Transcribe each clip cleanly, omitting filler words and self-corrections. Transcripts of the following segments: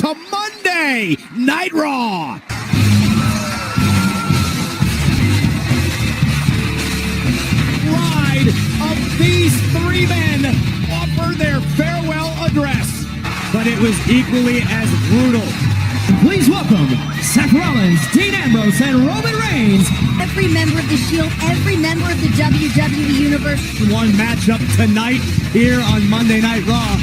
to Monday Night Raw. Ride of these three men offer their farewell address, but it was equally as brutal. Please welcome Seth Rollins, Dean Ambrose, and Roman Reigns. Every member of the Shield, every member of the WWE Universe. One matchup tonight here on Monday Night Raw.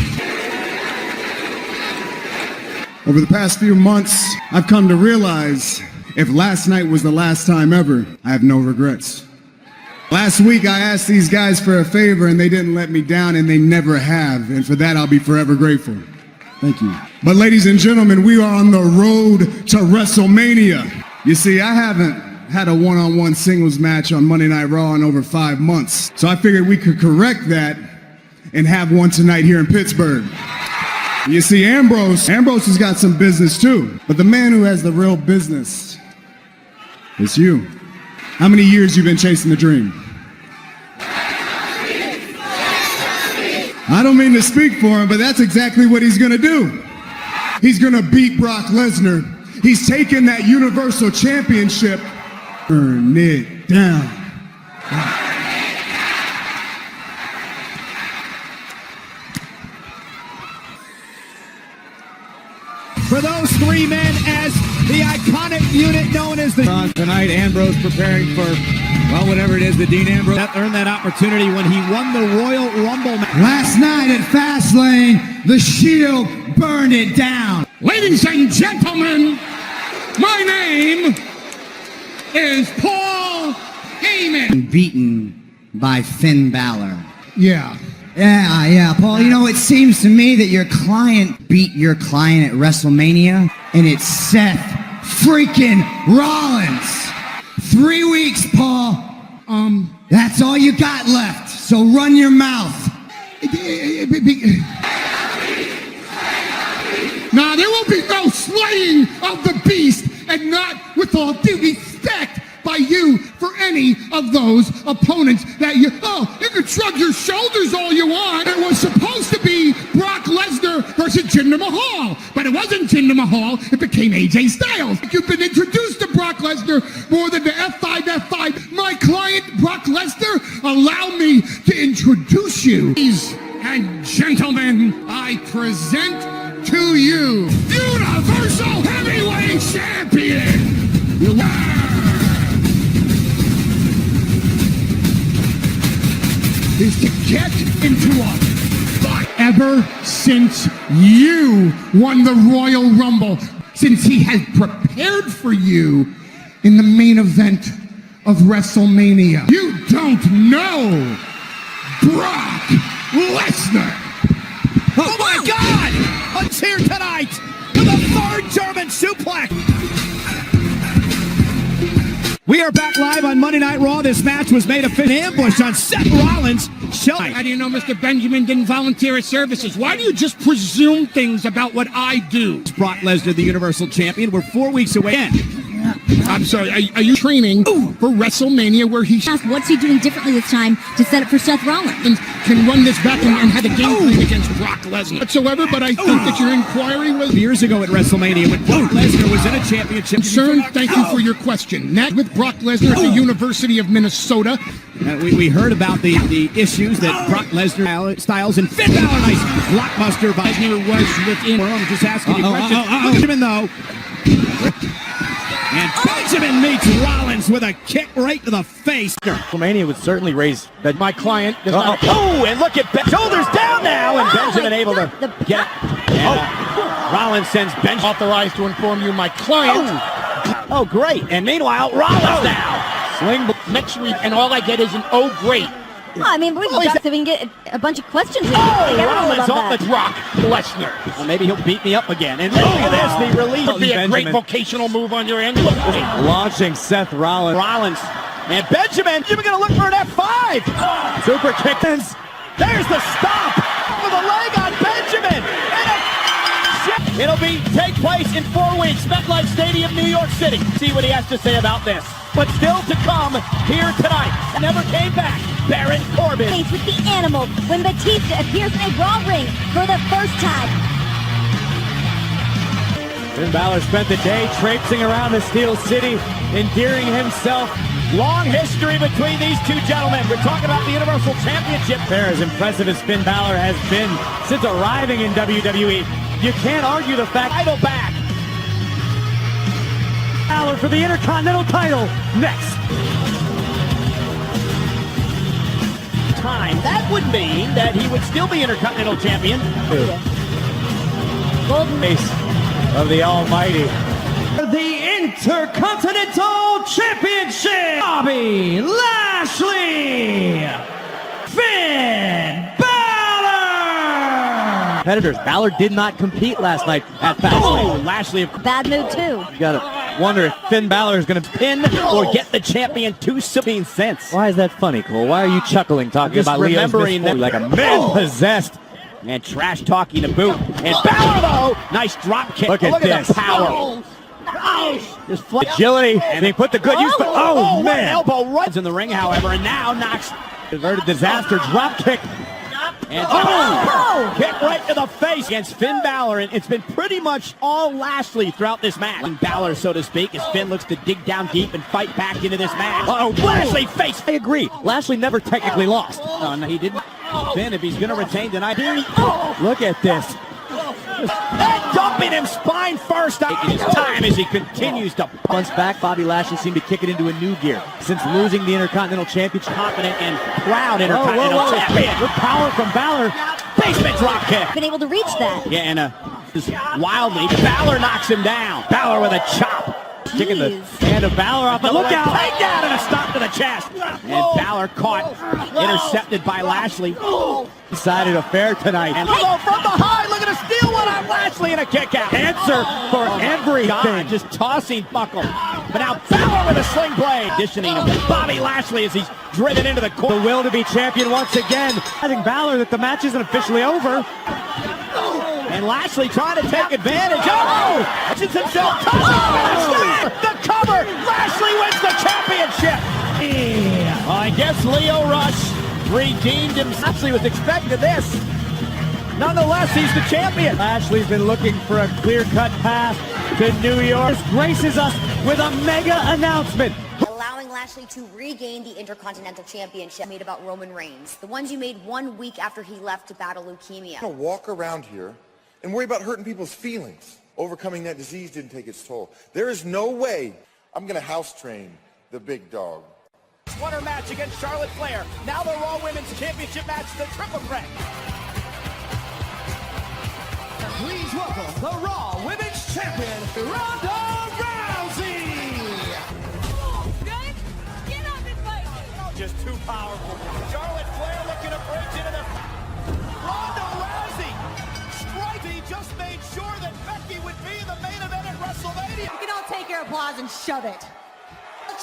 Over the past few months, I've come to realize if last night was the last time ever, I have no regrets. Last week, I asked these guys for a favor and they didn't let me down, and they never have. And for that, I'll be forever grateful. Thank you. But ladies and gentlemen, we are on the road to WrestleMania. You see, I haven't had a one-on-one singles match on Monday Night Raw in over 5 months. So I figured we could correct that and have one tonight here in Pittsburgh. You see, Ambrose has got some business too. But the man who has the real business is you. How many years you been chasing the dream? I don't mean to speak for him, but that's exactly what he's gonna do. He's gonna beat Brock Lesnar. He's taking that Universal Championship. Burn it down. For those three men as the iconic unit known as the... Tonight, Ambrose preparing for, well, whatever it is that Dean Ambrose earned that opportunity when he won the Royal Rumble match. Last night at Fastlane, the Shield burned it down. Ladies and gentlemen, my name is Paul Heyman. Beaten by Finn Balor. Yeah. Yeah, Paul, you know, it seems to me that your client beat your client at WrestleMania, and it's Seth freaking Rollins. 3 weeks, Paul. That's all you got left, so run your mouth. Now, there will be no slaying of the beast, and not with all due respect by you for any of those opponents that you can shrug your shoulders all you want. It was supposed to be Brock Lesnar versus Jinder Mahal, but it wasn't Jinder Mahal, it became AJ Styles. You've been introduced to Brock Lesnar more than the F5. My client, Brock Lesnar, allow me to introduce you. Ladies and gentlemen, I present to you Universal Heavyweight Champion, is to get into a fight. Ever since you won the Royal Rumble, since he has prepared for you in the main event of WrestleMania. You don't know Brock Lesnar. Oh my God! It's here tonight with a third German suplex. We are back live on Monday Night Raw. This match was made a ambush on Seth Rollins. How do you know Mr. Benjamin didn't volunteer his services? Why do you just presume things about what I do? Brock Lesnar, the Universal Champion. We're 4 weeks away. I'm sorry, are you training for WrestleMania where he... What's he doing differently this time to set up for Seth Rollins? Can run this back and have a game plan against Brock Lesnar whatsoever, but I think that your inquiry was... Years ago at WrestleMania when Brock Lesnar was in a championship... Concern, thank you for your question. Next, with Brock Lesnar at the University of Minnesota. We heard about the issues that Brock Lesnar, Styles, and Finn Balor, nice blockbuster. Lesnar was within... I'm just asking you questions. Benjamin, though... And Benjamin meets Rollins with a kick right to the face. WrestleMania would certainly raise that my client does not. Oh, and look at shoulders down now, and Benjamin able to get it. And, Rollins sends Benjamin. Authorized to inform you, my client. Oh, great. And meanwhile, Rollins now. Sling next week, and all I get is an oh, great. Well, I mean, we can get a bunch of questions. Rollins off the Brock Lesnar. Well, maybe he'll beat me up again. And look at this, the release. Would be a great vocational move on your end. Launching Seth Rollins. And Benjamin going to look for an F5. Super kick. There's the stop with a leg on Benjamin. And it'll take place in 4 weeks. MetLife Stadium, New York City. See what he has to say about this. But still to come here tonight. Never came back. Baron Corbin. Face with the Animal when Batista appears in a Raw ring for the first time. Finn Balor spent the day traipsing around the Steel City, endearing himself. Long history between these two gentlemen. We're talking about the Universal Championship. They're as impressive as Finn Balor has been since arriving in WWE. You can't argue the fact. Title back. Balor for the Intercontinental title next. Time. That would mean that he would still be Intercontinental Champion. Golden Face of the Almighty. The Intercontinental Championship, Bobby Lashley, Finn Balor. Competitors. Balor did not compete last night at Fastlane. Oh, Lashley. bad mood too. You gotta wonder if Finn Balor is gonna pin or get the champion 2 cents. Why is that funny, Cole? Why are you chuckling talking about remembering that like a man possessed? And trash talking to boot. And Balor though, nice drop kick. Look at this. The power. Just agility, and they put the good use, but man, elbow runs in the ring, however, and now knocks converted disaster drop kick, and kick right to the face against Finn Balor, and it's been pretty much all Lashley throughout this match. Balor, so to speak, as Finn looks to dig down deep and fight back into this match. Lashley face. I agree. Lashley never technically lost. No, he didn't. Finn, if he's going to retain tonight, look at this. And dumping him spine first, taking his time as he continues to punch back. Bobby Lashley seemed to kick it into a new gear since losing the Intercontinental Championship. Confident and proud Intercontinental Champion. Good power from Balor. Basement drop kick. Been able to reach that. Yeah, and just wildly, Balor knocks him down. Balor with a chop. Kicking the hand of Balor off the lookout. Takedown and a stop to the chest. And Balor caught, intercepted by Lashley. Decided affair tonight. And from behind, look at a steal one on Lashley and a kick out. Answer for everything. God, just tossing buckle. But now Balor with a sling blade. Conditioning of Bobby Lashley as he's driven into the corner. The will to be champion once again. I think Balor that the match isn't officially over. And Lashley trying to take advantage. Touches himself. The cover. Lashley wins the championship. I guess Lio Rush redeemed him. Lashley was expecting this. Nonetheless, he's the champion. Lashley's been looking for a clear-cut path to New York. Graces us with a mega announcement. Allowing Lashley to regain the Intercontinental Championship made about Roman Reigns. The ones you made 1 week after he left to battle leukemia. I'm gonna walk around here and worry about hurting people's feelings. Overcoming that disease didn't take its toll. There is no way I'm gonna house train the big dog. Winner match against Charlotte Flair. Now the Raw Women's Championship match, the triple threat. Please welcome the Raw Women's Champion, Ronda Rousey. Get up and fight. Just too powerful. Charlotte Flair looking to break into the... Ronda Rousey. He just made sure that Becky would be in the main event at WrestleMania. You can all take your applause and shove it.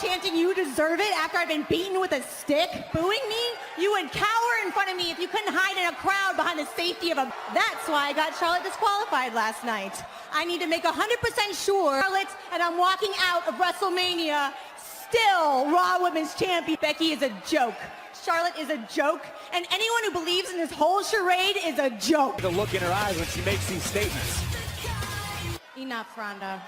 Chanting you deserve it after I've been beaten with a stick, booing me, you would cower in front of me if you couldn't hide in a crowd behind the safety of a... That's why I got Charlotte disqualified last night. I need to make 100% sure Charlotte, and I'm walking out of WrestleMania still Raw Women's Champion. Becky is a joke. Charlotte is a joke, and anyone who believes in this whole charade is a joke. The look in her eyes when she makes these statements. Enough, Ronda.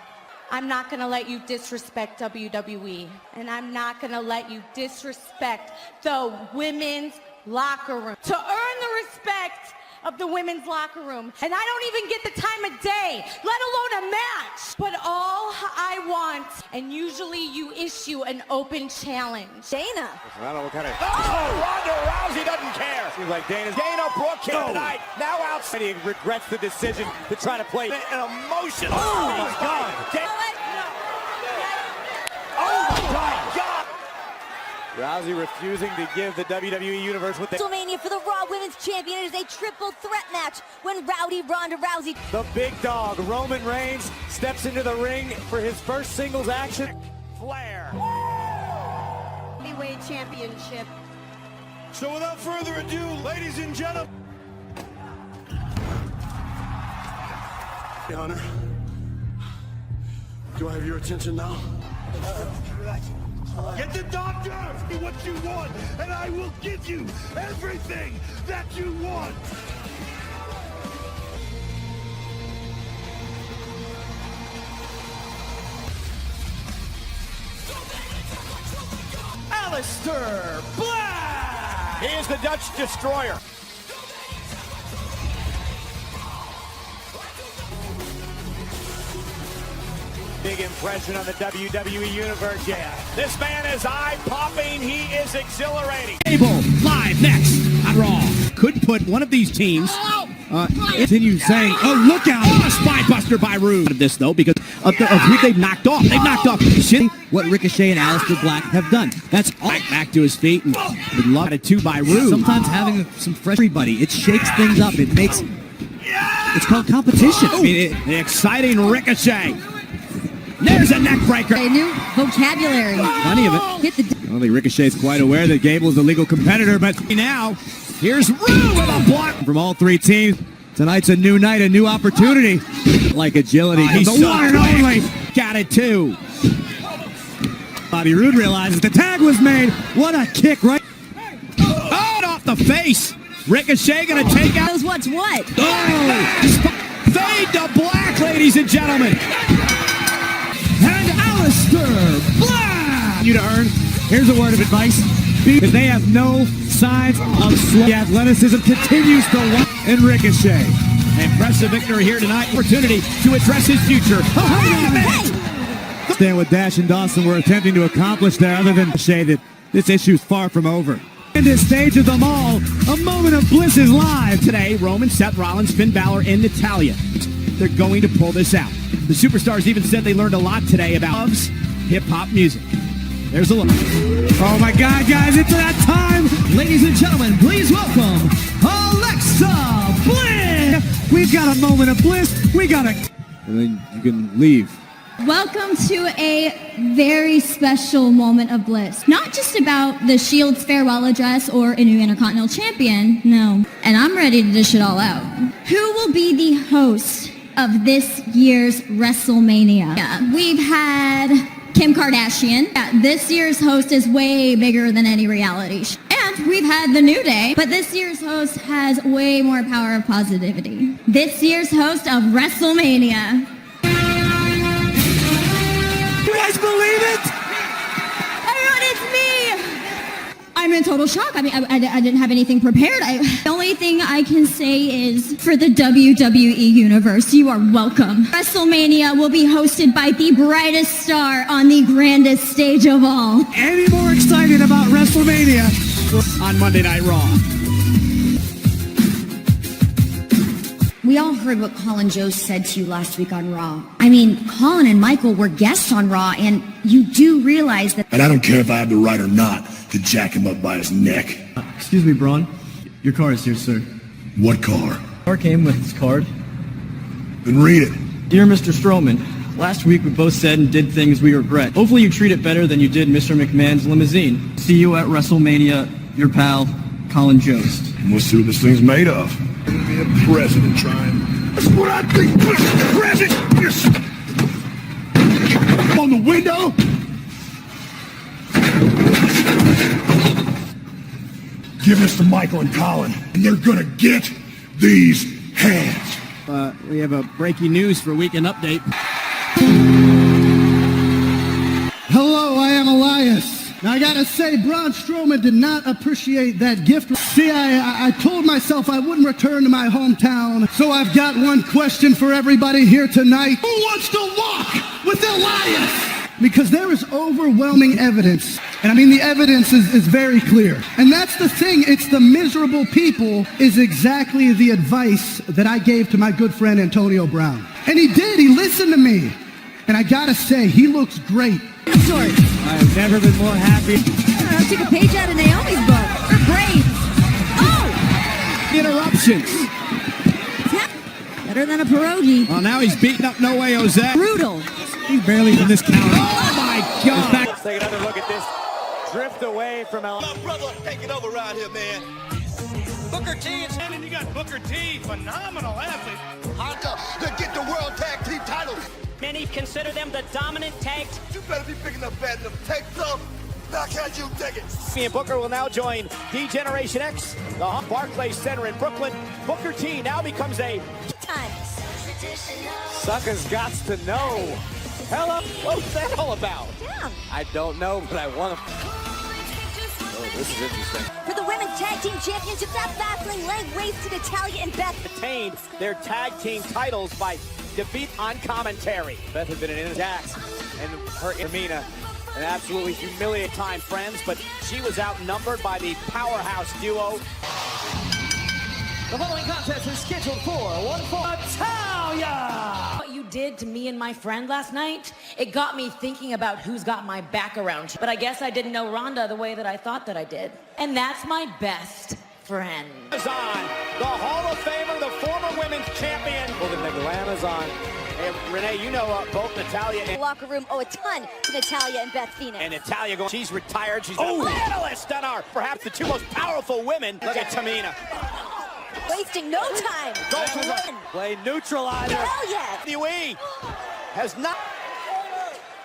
I'm not going to let you disrespect WWE, and I'm not going to let you disrespect the women's locker room. To earn the respect of the women's locker room, and I don't even get the time of day, let alone a match. But all I want, and usually you issue an open challenge. Dana. I don't know what kind of... Ronda Rousey doesn't care. Seems like Dana Brooke here tonight. Now outside. He regrets the decision to try to play an emotional... Oh, my God. Oh, my God. Rousey refusing to give the WWE Universe what they... WrestleMania for the Raw Women's Champion. It is a triple threat match when Rowdy Ronda Rousey. The big dog, Roman Reigns, steps into the ring for his first singles action. Flair. Heavyweight Championship. So without further ado, ladies and gentlemen. Hey, Hunter. Do I have your attention now? Get the doctor! See what you want, and I will give you everything that you want! Aleister Black. He is the Dutch Destroyer. Big impression on the WWE Universe, yeah. This man is eye-popping. He is exhilarating. Gable live next on Raw. Could put one of these teams. Continue saying, "Oh, look out! Oh, a spine buster by Rude." Of this though, because of who they've knocked off. They've knocked off shit. What Ricochet and Aleister Black have done. That's all. Back to his feet and would love it too by Rude. Sometimes having some fresh everybody, it shakes things up. It makes. It's called competition. I mean, the exciting Ricochet. There's a neck breaker. A new vocabulary. Plenty of it. Hit the I don't think Ricochet's quite aware that Gable is a legal competitor, but now, here's Rude with a block from all three teams. Tonight's a new night, a new opportunity. Like agility. He's the one and only. Got it too. Bobby Roode realizes the tag was made. What a kick, right? Oh, off the face. Ricochet gonna take out. knows what's what. Oh! Fade to black, ladies and gentlemen. And Aleister Black! You to earn. Here's a word of advice. If they have no signs of slow, athleticism continues to run. And Ricochet. Impressive victory here tonight. Opportunity to address his future. Stand with Dash and Dawson were attempting to accomplish there, other than say that this issue is far from over. In this stage of them all, a moment of bliss is live. Today, Roman, Seth Rollins, Finn Balor, and Natalya. They're going to pull this out. The superstars even said they learned a lot today about hip-hop music. There's a look. Oh my God, guys, it's that time. Ladies and gentlemen, please welcome Alexa Bliss. We've got a moment of bliss. We got a... And then you can leave. Welcome to a very special moment of bliss. Not just about the Shield's farewell address or a new Intercontinental Champion, no. And I'm ready to dish it all out. Who will be the host of this year's WrestleMania? Yeah, we've had Kim Kardashian. Yeah, this year's host is way bigger than any reality show. And we've had The New Day, but this year's host has way more power of positivity. This year's host of WrestleMania. You guys believe it? Everyone, it's me! I'm in total shock. I mean, I didn't have anything prepared. The only thing I can say is, for the WWE Universe, you are welcome. WrestleMania will be hosted by the brightest star on the grandest stage of all. Any more excited about WrestleMania on Monday Night Raw? We all heard what Colin Jost said to you last week on Raw. I mean, Colin and Michael were guests on Raw, and you do realize that... And I don't care if I have the right or not to jack him up by his neck. Excuse me, Braun. Your car is here, sir. What car? Car came with his card. Then read it. Dear Mr. Strowman, last week we both said and did things we regret. Hopefully you treat it better than you did Mr. McMahon's limousine. See you at WrestleMania, your pal, Colin Jost. And we'll see what this thing's made of. Be a president trying. That's what I think. President. On the window. Give this to Michael and Colin, and they're gonna get these hands. We have a breaking news for Weekend Update. Hello, I am Elias. Now I gotta say, Braun Strowman did not appreciate that gift. See, I told myself I wouldn't return to my hometown, so I've got one question for everybody here tonight. Who wants to walk with Elias? Because there is overwhelming evidence, and I mean the evidence is very clear. And that's the thing, it's the miserable people is exactly the advice that I gave to my good friend Antonio Brown. And he did, he listened to me. And I gotta say, he looks great. I have never been more happy. I took a page out of Naomi's book. Her brains. Oh! Interruptions. Better than a pierogi. Well, now he's beating up No Way Jose. Brutal. He's barely from this counter. Oh my God! Let's take another look at this. Drift away from El. My brother taking over right here, man. Booker T is in, and you got Booker T, phenomenal athlete. Honda to get the World Tag Team titles. Many consider them the dominant tag. You better be big enough, bad enough. Take some. Now can you take it? Me and Booker will now join D-Generation X, the Barclays Center in Brooklyn. Booker T now becomes a Suckers gots to know. Hello, what's that all about? Yeah. I don't know, but I want to. This is interesting. For the Women's Tag Team Championship, that Fastlane leg race to Natalya and Beth. Retained their tag team titles by defeat on commentary. Beth had been in Dax and her Tamina. An absolutely humiliating time, friends, but she was outnumbered by the powerhouse duo. The following contest is scheduled for one for Natalya. What you did to me and my friend last night, it got me thinking about who's got my back around. But I guess I didn't know Rhonda the way that I thought that I did. And that's my best friend. Is on the Hall of Famer, the former women's champion. Well, the glamour's on. Hey, Renee, you know both Natalya and... Locker room owe a ton to Natalya and Beth Phoenix. And Natalya going, she's retired. She's a medalist on our, perhaps the two most powerful women. Look at Tamina. Wasting no time. Play neutralizer. Hell yes. WWE has not.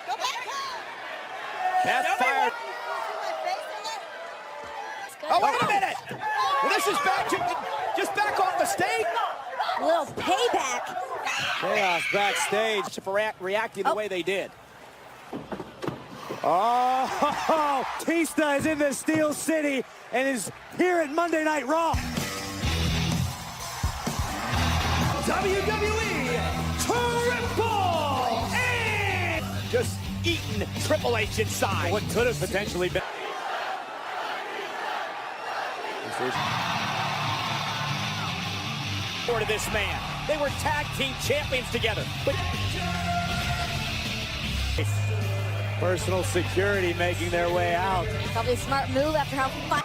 Go back. Beth fired. Oh, wait a minute. Well, this is back to, just back off the stage. Little payback. Chaos backstage for reacting the way they did. Oh, Batista is in the Steel City and is here at Monday Night Raw. WWE Triple H! Just eating Triple H inside. What could have potentially been. To this man. They were tag team champions together. But personal security making their way out. Probably a smart move after how fun.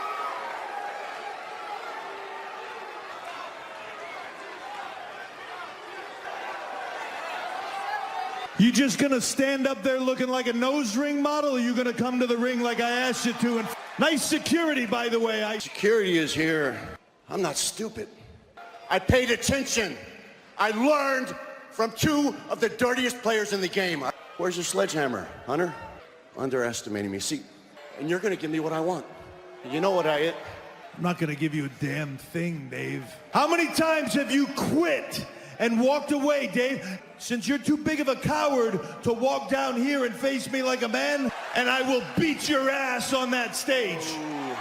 You just gonna stand up there looking like a nose ring model, or you gonna come to the ring like I asked you to? And nice security, by the way. Security is here. I'm not stupid. I paid attention. I learned from two of the dirtiest players in the game. Where's your sledgehammer, Hunter? Underestimating me. See, and you're gonna give me what I want. You know what I'm not gonna give you a damn thing, Dave. How many times have you quit and walked away, Dave? Since you're too big of a coward to walk down here and face me like a man, and I will beat your ass on that stage. Ooh.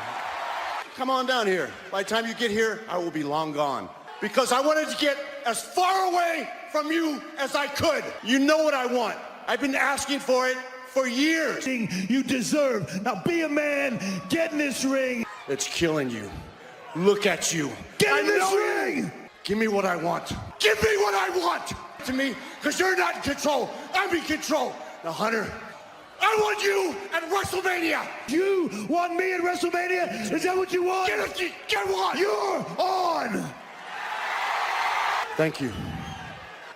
Come on down here. By the time you get here, I will be long gone. Because I wanted to get as far away from you as I could. You know what I want. I've been asking for it for years. You deserve. Now be a man, get in this ring. It's killing you. Look at you. Get in this ring! Give me what I want. Give me what I want to me, because you're not in control. I'm in control. Now, Hunter, I want you at WrestleMania. You want me at WrestleMania? Is that what you want? Get one. You're on. Thank you.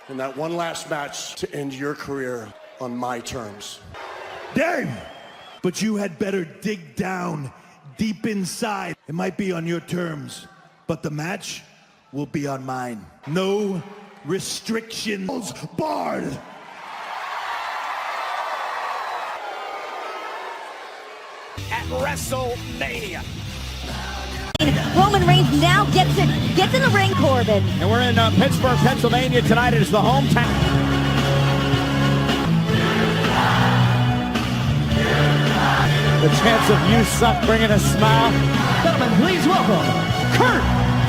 And that one last match to end your career on my terms. Dave, but you had better dig down deep inside. It might be on your terms, but the match will be on mine. No restrictions barred. At WrestleMania. Roman Reigns now gets in the ring, Corbin. And we're in Pittsburgh, Pennsylvania tonight. It is the hometown. The chance of you suck bringing a smile. Gentlemen, please welcome Kurt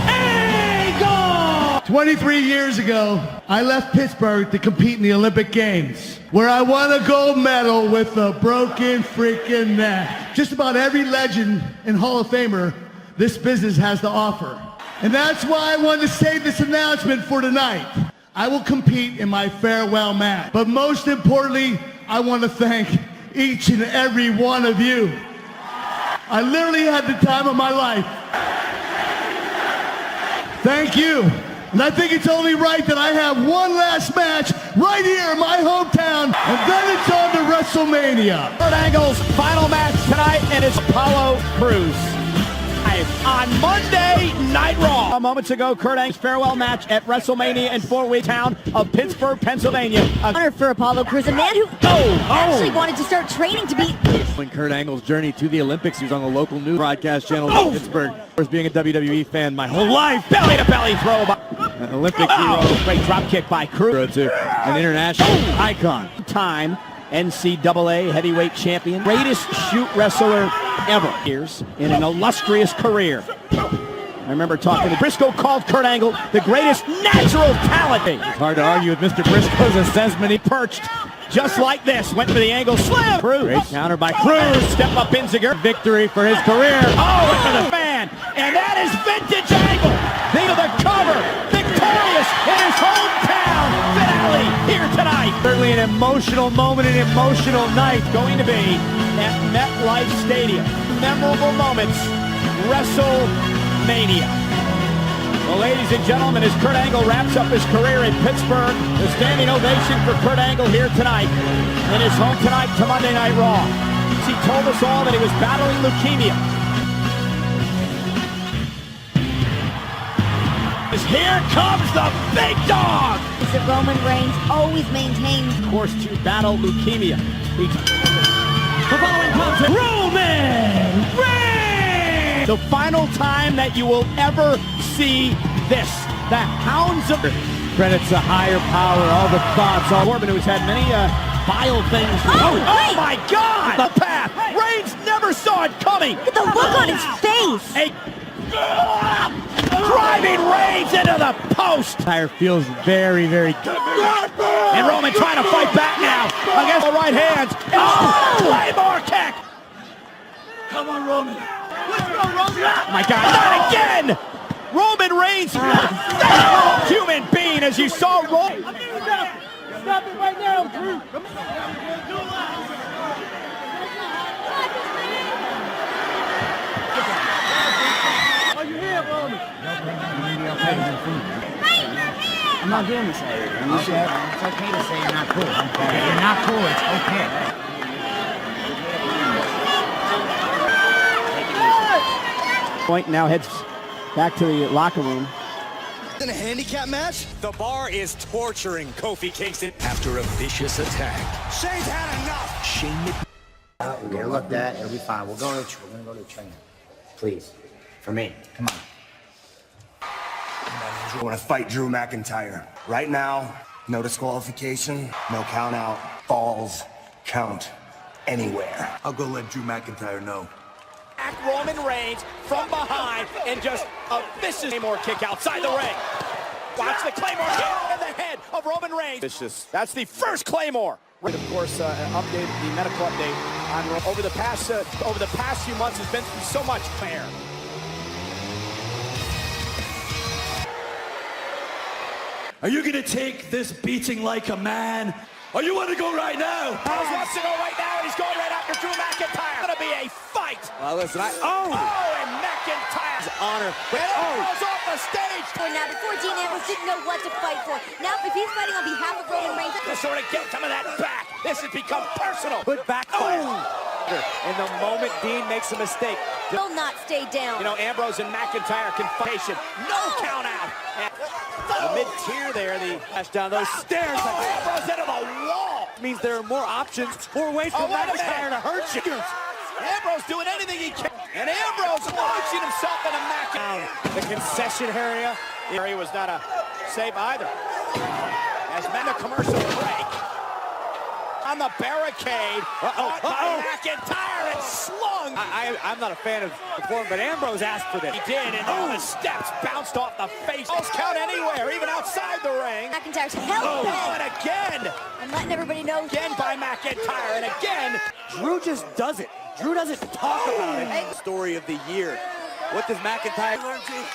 Angle! 23 years ago, I left Pittsburgh to compete in the Olympic Games, where I won a gold medal with a broken freaking neck. Just about every legend and Hall of Famer this business has to offer. And that's why I wanted to save this announcement for tonight. I will compete in my farewell match. But most importantly, I want to thank each and every one of you. I literally had the time of my life. Thank you. And I think it's only right that I have one last match right here in my hometown, and then it's on to WrestleMania. Kurt Angle's final match tonight, and it's Apollo Crews. On Monday Night Raw. Moments ago, Kurt Angle's farewell match at WrestleMania in Fort town of Pittsburgh, Pennsylvania. Honor for Apollo Crews, a man who actually wanted to start training to be... When Kurt Angle's journey to the Olympics, he was on the local news broadcast channel in Pittsburgh. Of being a WWE fan my whole life. Belly-to-belly throw by an Olympic hero. Great drop kick by Crews to an international icon. Time NCAA heavyweight champion, greatest shoot wrestler ever. Years in an illustrious career. I remember talking to Briscoe, called Kurt Angle the greatest natural talent. It's hard to argue with Mr. Briscoe's assessment. He perched just like this. Went for the Angle slam. Great counter by Cruz. Step up Inziger. Victory for his career. Oh, into the fan. And that is vintage Angle. Into the cover. Victorious in his hometown. Finale here tonight. Certainly an emotional moment, an emotional night going to be at MetLife Stadium. Memorable moments. WrestleMania. Well, ladies and gentlemen, as Kurt Angle wraps up his career in Pittsburgh, the standing ovation for Kurt Angle here tonight in his home tonight to Monday Night Raw. He told us all that he was battling leukemia. Here comes the big dog! That Roman Reigns always maintains. Of course, to battle leukemia. The following contest, Roman Reigns! The final time that you will ever see this. The Hounds of... Credits a higher power, all the thoughts. Corbin, who's had many vile things. Oh my God! The path! Reigns never saw it coming! The look on his face! Driving Reigns into the post! Tire feels very, very good. And Roman trying to fight back now against the right hands. Oh! Claymore kick! Come on, Roman. Let's go, Roman! Oh my God, not again! Roman Reigns, human being, as you saw Roman. Stop it right now, Drew. Are you here, Roman? I'm not doing this later. It's okay to say you're not cool. Okay? You're not cool. It's okay. Point now heads back to the locker room. In a handicap match, the bar is torturing Kofi Kingston after a vicious attack. Shane's had enough. Shane We're gonna look that. It'll be fine. We're gonna go to training. Please, for me. Come on. I want to fight Drew McIntyre. Right now, no disqualification, no count out, falls count anywhere. I'll go let Drew McIntyre know. Roman Reigns from behind and just a vicious Claymore kick outside the ring. Watch the Claymore kick in the head of Roman Reigns. Vicious. That's the first Claymore. Of course, update the medical update on over the past few months has been so much fair. Are you gonna take this beating like a man? Or you want to go right now? Miles wants to go right now, and he's going right after Drew McIntyre. It's gonna be a fight. Well, listen, and McIntyre's honor. Goes off the stage. Now, before Dean Ambrose didn't know what to fight for. Now, if he's fighting on behalf of Roman Reigns, To sort of get some of that back. This has become personal. Good backfire. And the moment Dean makes a mistake, will not stay down. you know, Ambrose and McIntyre can fight. No count out. And the mid-tier there, the dash down those stairs. Ambrose into the wall. means there are more options, more ways for McIntyre to hurt you. Ambrose doing anything he can. And Ambrose launching himself into McIntyre. The concession area was not a save either. As men a commercial break. On the barricade. McIntyre and slung. I'm not a fan of the form, but Ambrose asked for this. He did, and all the steps bounced off the face. Almost count anywhere, even outside the ring. McIntyre's held and again. I'm letting everybody know. Again by McIntyre, and again. Drew just does it. Drew doesn't talk about it. Story of the year. What does McIntyre learn to?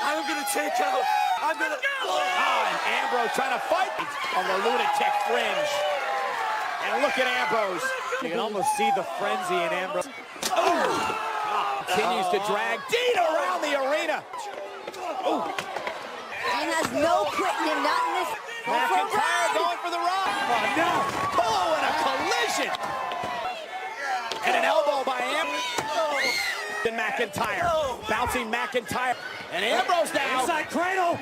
I'm gonna take out. I'm gonna. And Ambrose trying to fight on the lunatic fringe. And look at Ambrose. You can almost see the frenzy in Ambrose. Continues to drag Dean around the arena. Dean has no quitting him, not in this. McIntyre going for the run. Oh, and a collision. And an elbow by Ambrose. And McIntyre. Bouncing McIntyre. And Ambrose now. Inside cradle.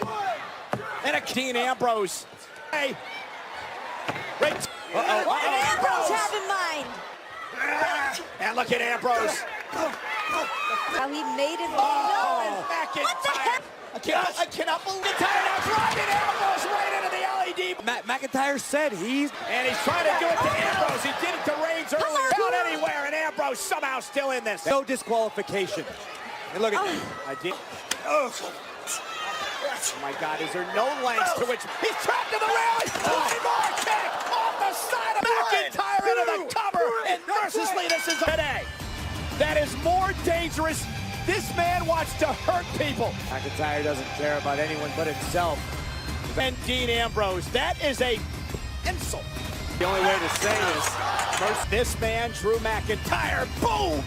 And a Dean Ambrose. Hey. Right. What did Ambrose have in mind? And look at Ambrose. How he made it. McIntyre. What the heck? I cannot believe McIntyre now driving Ambrose right into the LED. McIntyre said and he's trying to do it to Ambrose. He did it to Reigns earlier. Out anywhere, and Ambrose somehow still in this. No disqualification. And look at I did. Oh my God, is there no lengths to which he's trapped in the railing? One more kick off the side of McIntyre into the cover. And mercilessly, this is today. That is more dangerous. This man wants to hurt people. McIntyre doesn't care about anyone but himself. And Dean Ambrose, that is a insult. The only way to say this, first this man, Drew McIntyre, boom!